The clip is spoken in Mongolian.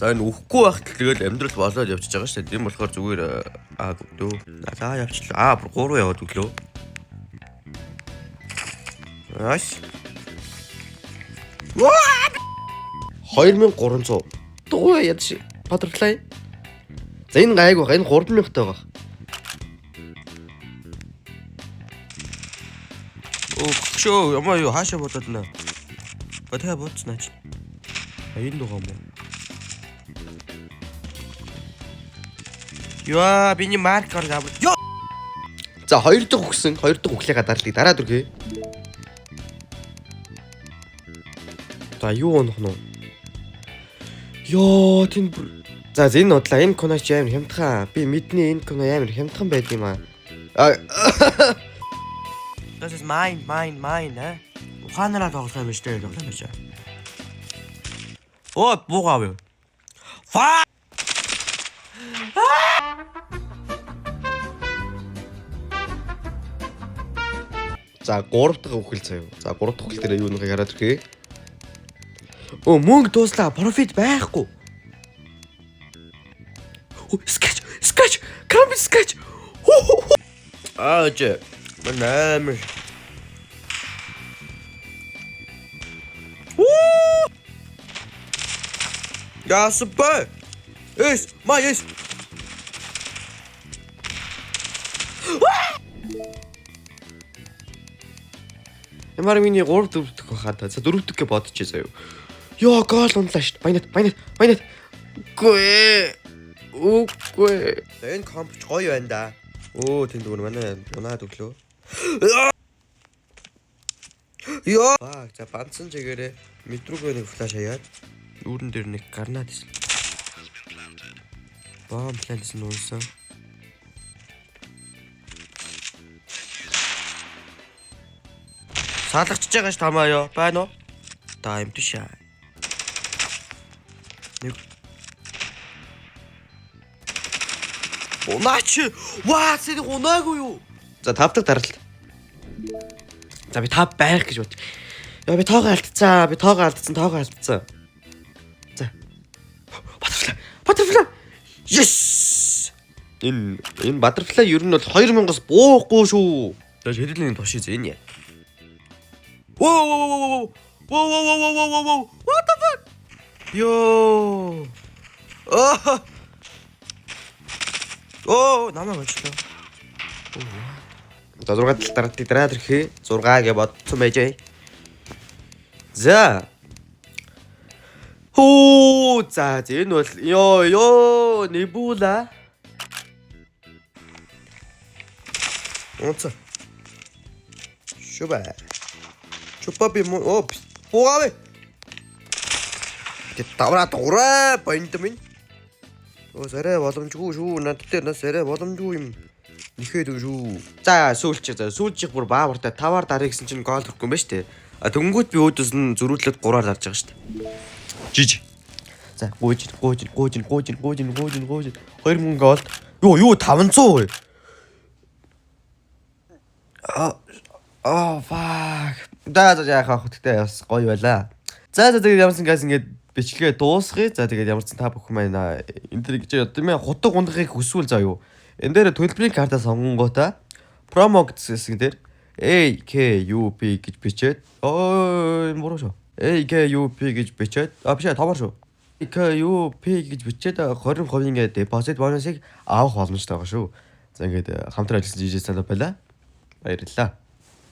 За энэ үхгүй байх тэгэл амьдрал болоод явчихж байгаа шүү дээ. Тийм болохоор зүгээр дөө. За явчлаа. Бүр 3 яваад өглөө. Аш. 2300. Дуу яд чи butterfly. За энэ гайг байгаа. Энэ 3000 таа байгаа. Шөө ямаа юу хаашаа бодоод нэ. Батаа бодснаач. Энэ дуугаа мó. Яа биний маркер гав. Ёо. За 2 дахь өгсөн. 2 дахь өглөөгээ дарлыг дараа дүргээ. За юу унах нь? Ёо тэнд. За энэ бодлаа энэ коноч амар хямдхан. Би мэдний энэ коно амар хямдхан байд юм аа. Das ist mine, ne? Ухаанараа тоглох юм шүү дээ, тоглох юм шиг. Оо, буугаав юу? Фа! За 3 дахь үхэл заяа. За 3 дахь үхэл дээр юу нэг хараад ирхээ. Оо, мөнгө дууслаа, профит байхгүй. Скач, камби скач. Аач. Манам. Я супер. Эс, маес. Ямар миний 3 4 дэх хаад. За 4 дэх бодчихъя заяа. Ёо, гол ундлаа шүү. Байнат. Үгүй. Энэ компч гоё байна да. Оо, тэнд дүр манай унаад өглөө. Ёо. За банцсан чигээрээ метрүүгээ нэг флаш хаяад дүүрэн дээр нэг гарнаад ирсэн. Бом плантсэн унсан. Саалагчж байгаа ш тамаа ёо. Байна уу? Та юм тушаа. Нэг Унаач. Ваа, сэрэг унаагүй юу? За 5 дахь даралт. За би 5 байх гэж бод. Яа би тоогоо алдсан. За. Butterfly. Yes. Энэ butterfly ер нь бол 2000-аас буухгүй шүү. За хэдүүлний туши зэн яа. Whoa. What the fuck? Yo. Оо, намайг очлоо. За 6 дараад дараад ирэхээ 6 гэж бодсон байжээ. За. Хөө, за энэ бол ёо, Nebula. Онц. Шуба. Чупапи оо, буугаавэ. Тэ тавраа дуурай, бандмин. Оо сарай боломжгүй шүү. Над дээр нас сарай боломжгүй юм. Нэхэд шүү. За сүүлчих бүр баавартай 5-аар дарыг гэсэн чинь гол төрөхгүй юм ба штэ. А дөнгөт би өөдөөс нь зөрүүлээд 3-аар дарж байгаа штэ. Жиж. За гуйж. 2000 гол. Юу 500. Fuck. За яахаа хөтгтэй бас гоё байла. За тэгээд ямарсан газ ингээд бичлэгээ дуусгая. За тэгээд ямарсан та бүхэн маань энэ дээр гэж одоо мэ хутаг ундахыг хүсвэл заа юу. Энэ дээр төлбөрийн картаа сонгонготой промо гэсэн дээр AKUP гэж бичээд энэ буруу шүү. AKUP гэж бичээд биш тавар шүү. AKUP гэж бичээд 20% ингээд депозит бонусыг авах боломжтой байгаа шүү. За ингээд хамтран ажилласан жижиг санаа байла. Баярлалаа.